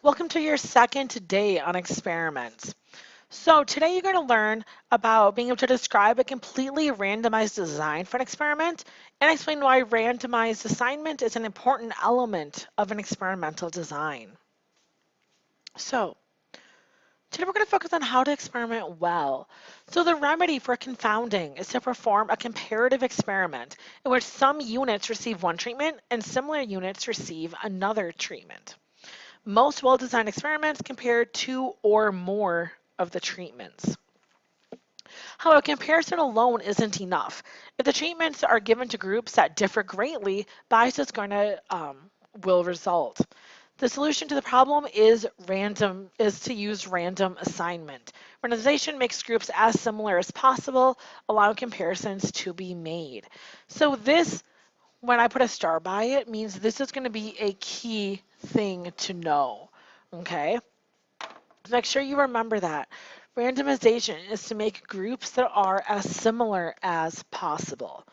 Welcome to your second day on experiments. So today you're going to learn about being able to describe a completely randomized design for an experiment and explain why randomized assignment is an important element of an experimental design. So today we're going to focus on how to experiment well. So the remedy for confounding is to perform a comparative experiment in which some units receive one treatment and similar units receive another treatment. Most well-designed experiments compare two or more of the treatments. However, comparison alone isn't enough. If the treatments are given to groups that differ greatly, bias is going to will result. The solution to the problem is to use random assignment. Randomization makes groups as similar as possible, allowing comparisons to be made. So this, when I put a star by it, means this is going to be a key thing to know. Okay? So make sure you remember that. Randomization is to make groups that are as similar as possible.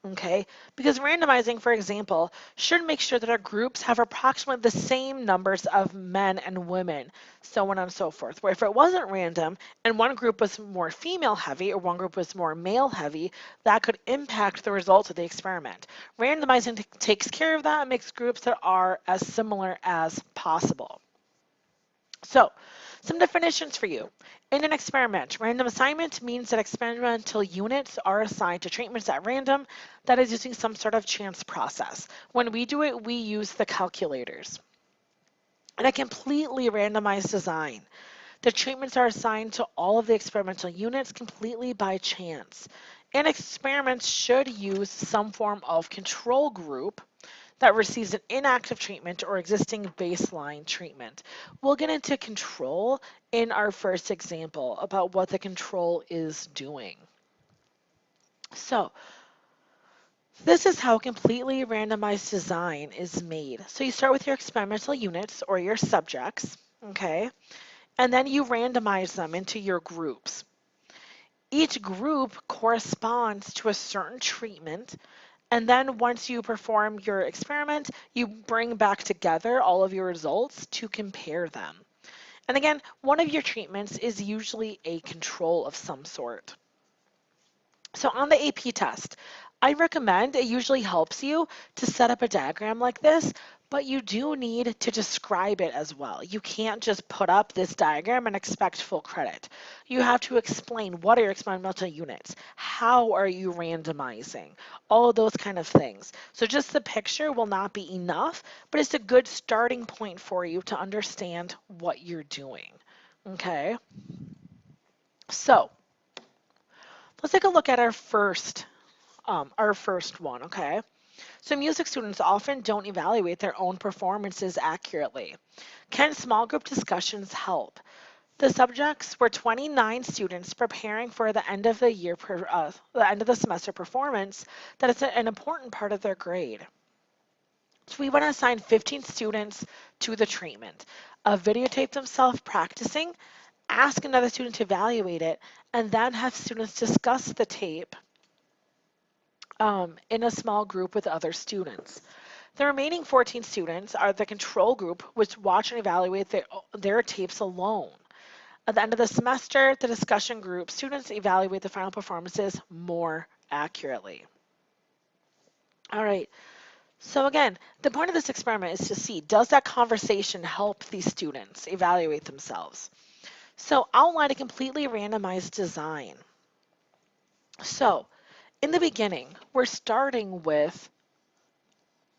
Okay? Because randomizing, for example, should make sure that our groups have approximately the same numbers of men and women, so on and so forth. Where if it wasn't random and one group was more female heavy or one group was more male heavy, that could impact the results of the experiment. Randomizing takes care of that and makes groups that are as similar as possible. So, some definitions for you. In an experiment, random assignment means that experimental units are assigned to treatments at random, that is using some sort of chance process. When we do it, we use the calculators. In a completely randomized design, the treatments are assigned to all of the experimental units completely by chance. And experiments should use some form of control group that receives an inactive treatment or existing baseline treatment. We'll get into control in our first example about what the control is doing. So this is how a completely randomized design is made. So you start with your experimental units or your subjects, okay? And then you randomize them into your groups. Each group corresponds to a certain treatment. And then once you perform your experiment, you bring back together all of your results to compare them. And again, one of your treatments is usually a control of some sort. So on the AP test, I recommend, it usually helps you to set up a diagram like this, but you do need to describe it as well. You can't just put up this diagram and expect full credit. You have to explain what are your experimental units, how are you randomizing, all of those kind of things. So just the picture will not be enough, but it's a good starting point for you to understand what you're doing. Okay, so let's take a look at our first one, okay? So music students often don't evaluate their own performances accurately. Can small group discussions help? The subjects were 29 students preparing for the end of the year, the end of the semester performance that is an important part of their grade. So we want to assign 15 students to the treatment. Videotape themselves practicing, ask another student to evaluate it, and then have students discuss the tape in a small group with other students. The remaining 14 students are the control group, which watch and evaluate their tapes alone. At the end of the semester, the discussion group students evaluate the final performances more accurately. All right, so again, the point of this experiment is to see, does that conversation help these students evaluate themselves? So outline a completely randomized design. So in the beginning, we're starting with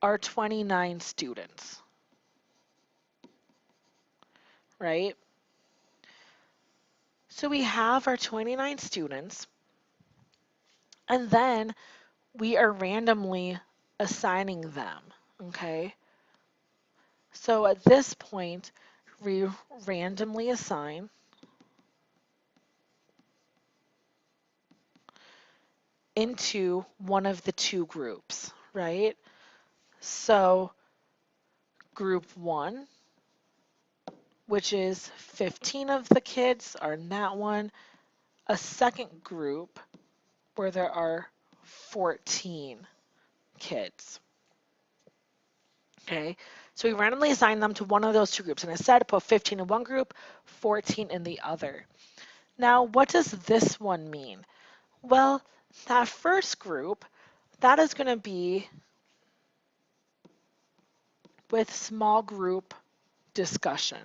our 29 students, right? So we have our 29 students, and then we are randomly assigning them, okay? So at this point, we randomly assign into one of the two groups, right? So group one, which is 15 of the kids, are in that one. A second group where there are 14 kids. Okay, so we randomly assign them to one of those two groups, and instead put 15 in one group, 14 in the other. Now, what does this one mean? Well, that first group, that is going to be with small group discussion.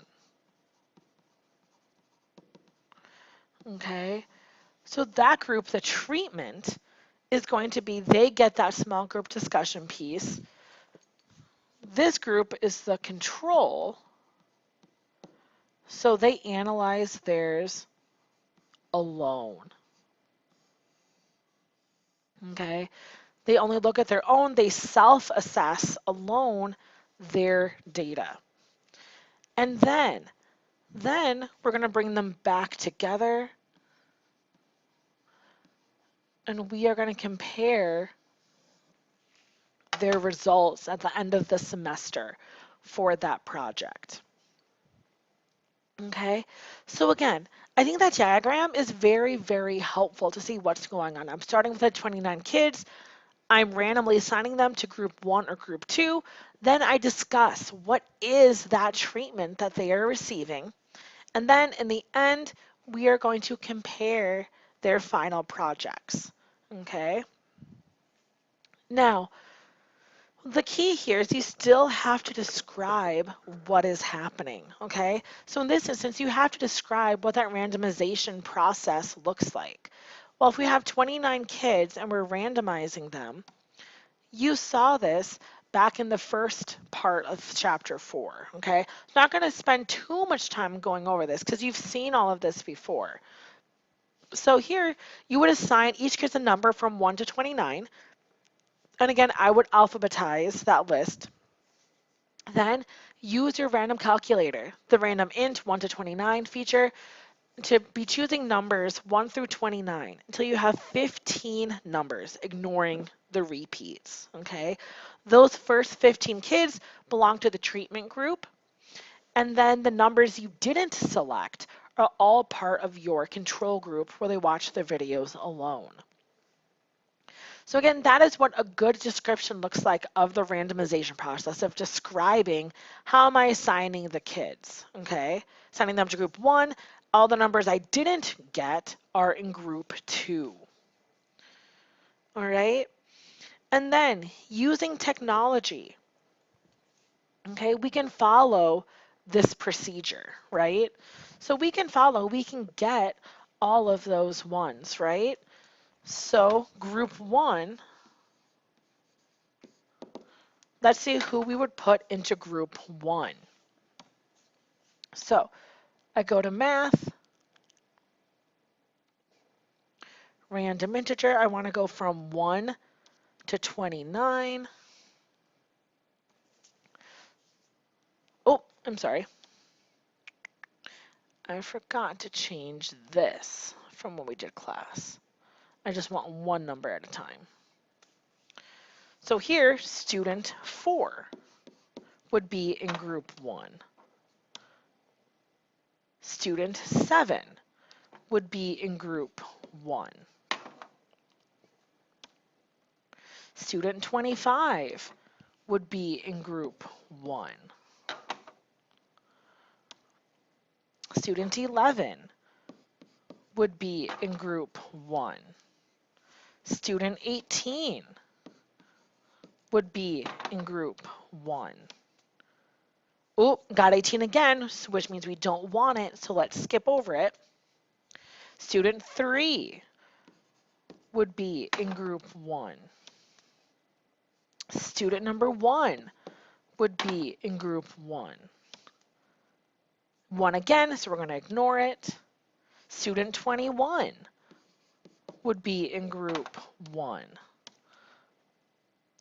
Okay, so that group, the treatment, is going to be they get that small group discussion piece. This group is the control, so they analyze theirs alone. Okay, they only look at their own, they self-assess alone their data. And then we're going to bring them back together and we are going to compare their results at the end of the semester for that project. Okay, so again, I think that diagram is very, very helpful to see what's going on. I'm starting with the 29 kids. I'm randomly assigning them to group 1 or group 2. Then I discuss what is that treatment that they are receiving. And then in the end, we are going to compare their final projects. Okay. Now, the key here is you still have to describe what is happening, okay? So in this instance, you have to describe what that randomization process looks like. Well, if we have 29 kids and we're randomizing them, you saw this back in the first part of chapter 4, okay? I'm not going to spend too much time going over this because you've seen all of this before. So here, you would assign each kid a number from 1 to 29. And again, I would alphabetize that list. Then use your random calculator, the random int 1 to 29 feature, to be choosing numbers 1 through 29 until you have 15 numbers, ignoring the repeats, okay? Those first 15 kids belong to the treatment group, and then the numbers you didn't select are all part of your control group where they watch the videos alone. So again, that is what a good description looks like of the randomization process of describing how am I assigning the kids, okay? Assigning them to group 1, all the numbers I didn't get are in group 2. All right? And then using technology, okay, we can follow this procedure, right? So we can get all of those ones, right? So group 1, let's see who we would put into group 1. So I go to math, random integer. I want to go from 1 to 29. Oh, I'm sorry. I forgot to change this from when we did class. I just want one number at a time. So here, student 4 would be in group 1. Student 7 would be in group 1. Student 25 would be in group 1. Student 11 would be in group 1. Student 18 would be in group 1. Oh, got 18 again, which means we don't want it, so let's skip over it. Student 3 would be in group 1. Student number 1 would be in group 1. 1 again, so we're going to ignore it. Student 21 would be in group 1.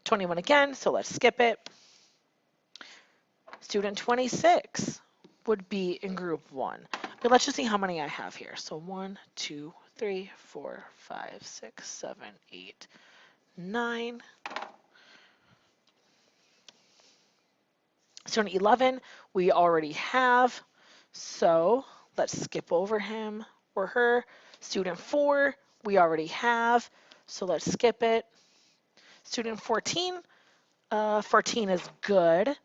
21 again, so let's skip it. Student 26 would be in group 1. But let's just see how many I have here. So 1, 2, 3, 4, 5, 6, 7, 8, 9. Student 11, we already have. So let's skip over him or her. Student 4, we already have. So let's skip it. Student 14, 14 is good.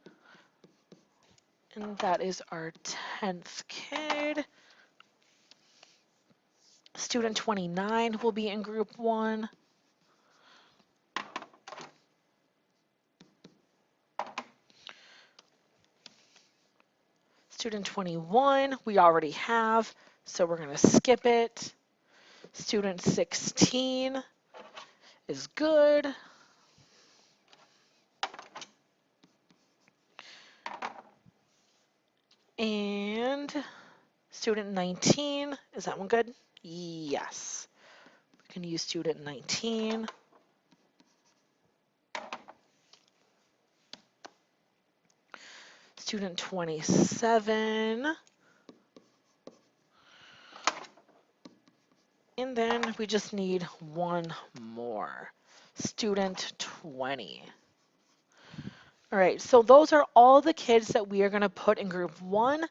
And that is our 10th kid. Student 29 will be in group 1. Student 21 we already have, so we're going to skip it. Student 16 is good. And student 19, is that one good? Yes. We can use student 19. Student 27. And then we just need one more. Student 20. All right, so those are all the kids that we are going to put in group 1.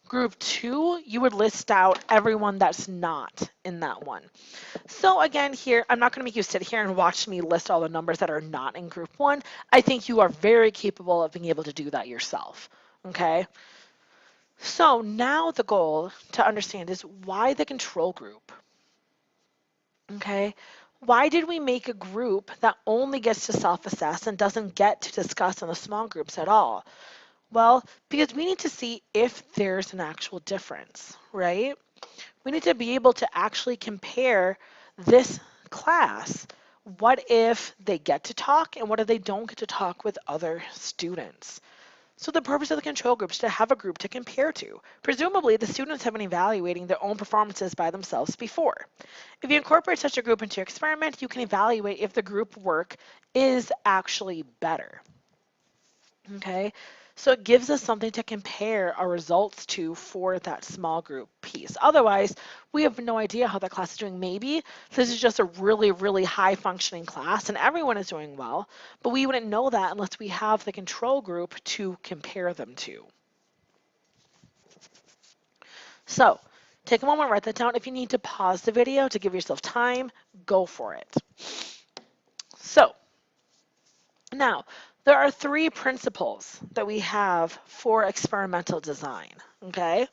Group 2, you would list out everyone that's not in that one. So again here, I'm not going to make you sit here and watch me list all the numbers that are not in group 1. I think you are very capable of being able to do that yourself, okay? So now the goal to understand is why the control group, okay? Why did we make a group that only gets to self-assess and doesn't get to discuss in the small groups at all? Well, because we need to see if there's an actual difference, right? We need to be able to actually compare this class. What if they get to talk and what if they don't get to talk with other students? So the purpose of the control group is to have a group to compare to. Presumably, the students have been evaluating their own performances by themselves before. If you incorporate such a group into your experiment, you can evaluate if the group work is actually better. Okay, so it gives us something to compare our results to for that small group piece. Otherwise, we have no idea how that class is doing. Maybe this is just a really, really high functioning class and everyone is doing well, but we wouldn't know that unless we have the control group to compare them to. So take a moment, write that down. If you need to pause the video to give yourself time, go for it. So now, there are 3 principles that we have for experimental design, okay?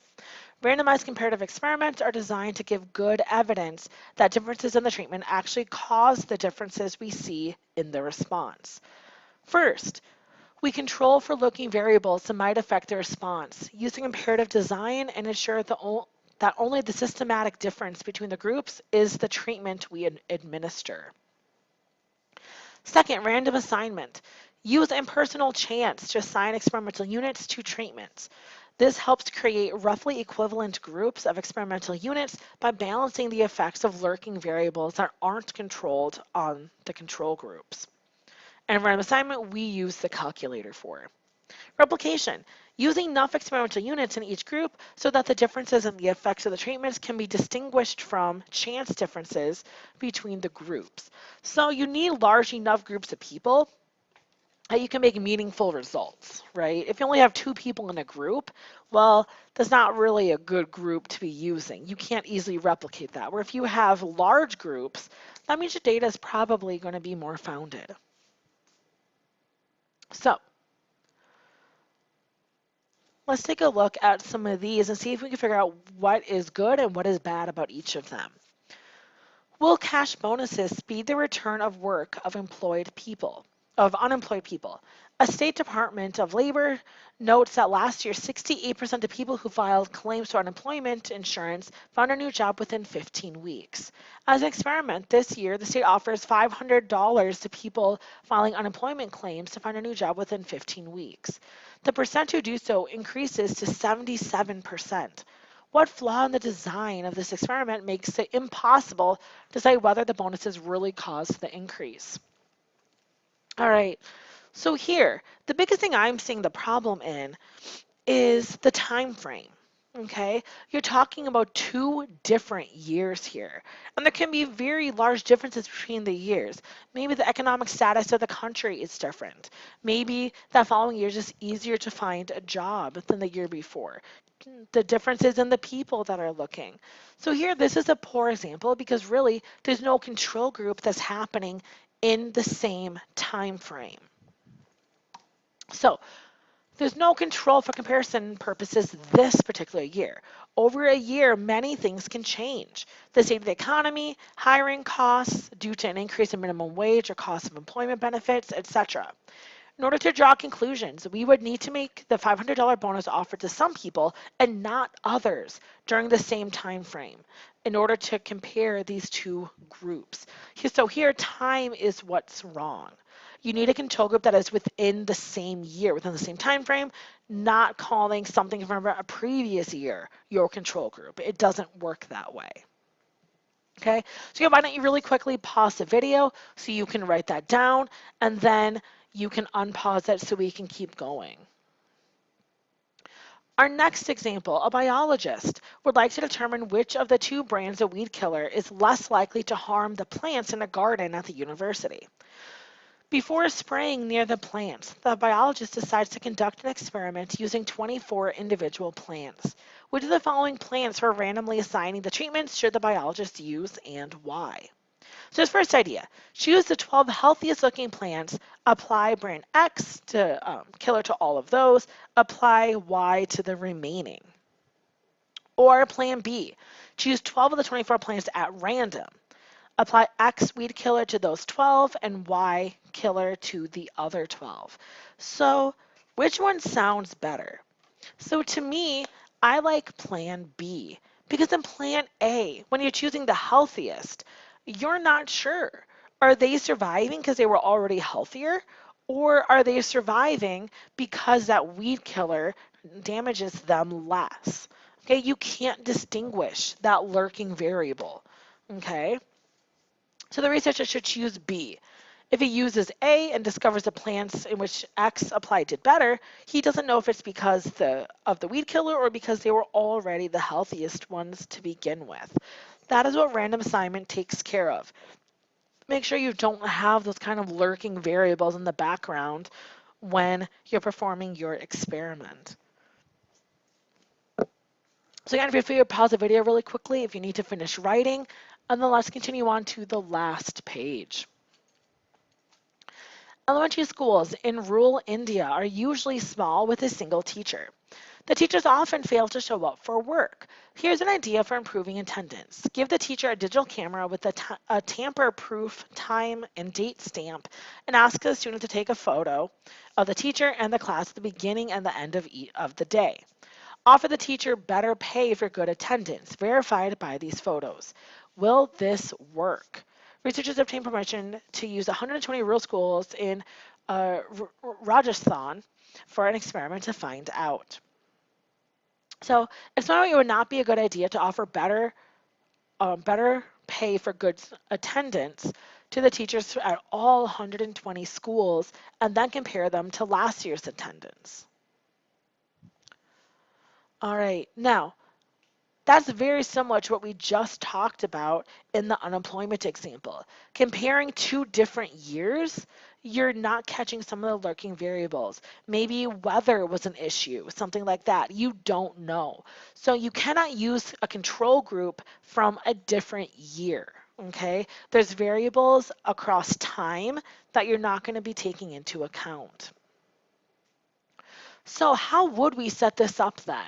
Randomized comparative experiments are designed to give good evidence that differences in the treatment actually cause the differences we see in the response. First, we control for looking variables that might affect the response, using comparative design and ensure that only the systematic difference between the groups is the treatment we administer. Second, random assignment. Use impersonal chance to assign experimental units to treatments. This helps create roughly equivalent groups of experimental units by balancing the effects of lurking variables that aren't controlled on the control groups. And random assignment, we use the calculator for. Replication. Using enough experimental units in each group so that the differences in the effects of the treatments can be distinguished from chance differences between the groups. So you need large enough groups of people that you can make meaningful results, right? If you only have 2 people in a group, well, that's not really a good group to be using. You can't easily replicate that. Where if you have large groups, that means your data is probably going to be more founded. So let's take a look at some of these and see if we can figure out what is good and what is bad about each of them. Will cash bonuses speed the return of work of unemployed people? A State Department of Labor notes that last year, 68% of people who filed claims for unemployment insurance found a new job within 15 weeks. As an experiment, this year, the state offers $500 to people filing unemployment claims to find a new job within 15 weeks. The percent who do so increases to 77%. What flaw in the design of this experiment makes it impossible to say whether the bonuses really caused the increase? All right, so here, the biggest thing I'm seeing the problem in is the time frame. Okay, you're talking about 2 different years here, and there can be very large differences between the years. Maybe the economic status of the country is different. Maybe that following year is just easier to find a job than the year before. The differences in the people that are looking. So here, this is a poor example because really there's no control group that's happening within the same time frame. So there's no control for comparison purposes this particular year. Over a year, many things can change. The state of the economy, hiring costs due to an increase in minimum wage or cost of employment benefits, etc. In order to draw conclusions, we would need to make the $500 bonus offered to some people and not others during the same time frame in order to compare these two groups. So here, time is what's wrong. You need a control group that is within the same year, within the same time frame, not calling something from a previous year your control group. It doesn't work that way. Okay, so yeah, why don't you really quickly pause the video so you can write that down, and then you can unpause it so we can keep going. Our next example, a biologist would like to determine which of the two brands of weed killer is less likely to harm the plants in a garden at the university. Before spraying near the plants, the biologist decides to conduct an experiment using 24 individual plants. Which of the following plants for randomly assigning the treatments should the biologist use and why? So his first idea, choose the 12 healthiest looking plants, apply brand X to killer to all of those, apply Y to the remaining. Or plan B, choose 12 of the 24 plants at random. Apply X weed killer to those 12 and Y killer to the other 12. So which one sounds better? So to me, I like plan B because in plan A, when you're choosing the healthiest, you're not sure. Are they surviving because they were already healthier? Or are they surviving because that weed killer damages them less? Okay, you can't distinguish that lurking variable. Okay, so the researcher should choose B. If he uses A and discovers the plants in which X applied did better, he doesn't know if it's because of the weed killer or because they were already the healthiest ones to begin with. That is what random assignment takes care of. Make sure you don't have those kind of lurking variables in the background when you're performing your experiment. So again, feel free to pause the video really quickly if you need to finish writing, and then let's continue on to the last page. Elementary schools in rural India are usually small with a single teacher. The teachers often fail to show up for work. Here's an idea for improving attendance. Give the teacher a digital camera with a tamper-proof time and date stamp and ask the student to take a photo of the teacher and the class at the beginning and the end of the day. Offer the teacher better pay for good attendance, verified by these photos. Will this work? Researchers obtained permission to use 120 rural schools in Rajasthan for an experiment to find out. So, it would not be a good idea to offer better pay for good attendance to the teachers at all 120 schools and then compare them to last year's attendance. All right, now that's very similar to what we just talked about in the unemployment example. Comparing two different years, you're not catching some of the lurking variables. Maybe weather was an issue, something like that. You don't know. So you cannot use a control group from a different year. Okay? There's variables across time that you're not going to be taking into account. So how would we set this up then?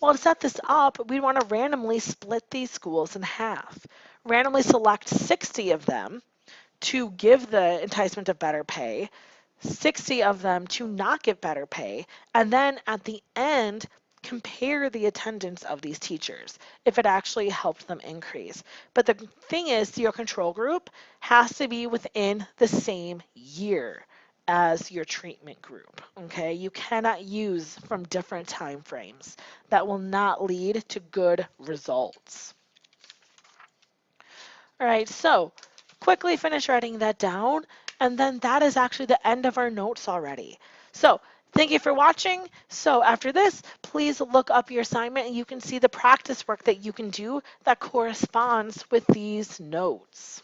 Well, to set this up, we want to randomly split these schools in half. Randomly select 60 of them to give the enticement of better pay, 60 of them to not give better pay, and then at the end, compare the attendance of these teachers if it actually helped them increase. But the thing is, your control group has to be within the same year as your treatment group. Okay, you cannot use from different time frames. That will not lead to good results. All right, so quickly finish writing that down, and then that is actually the end of our notes already. So thank you for watching. So after this, please look up your assignment and you can see the practice work that you can do that corresponds with these notes.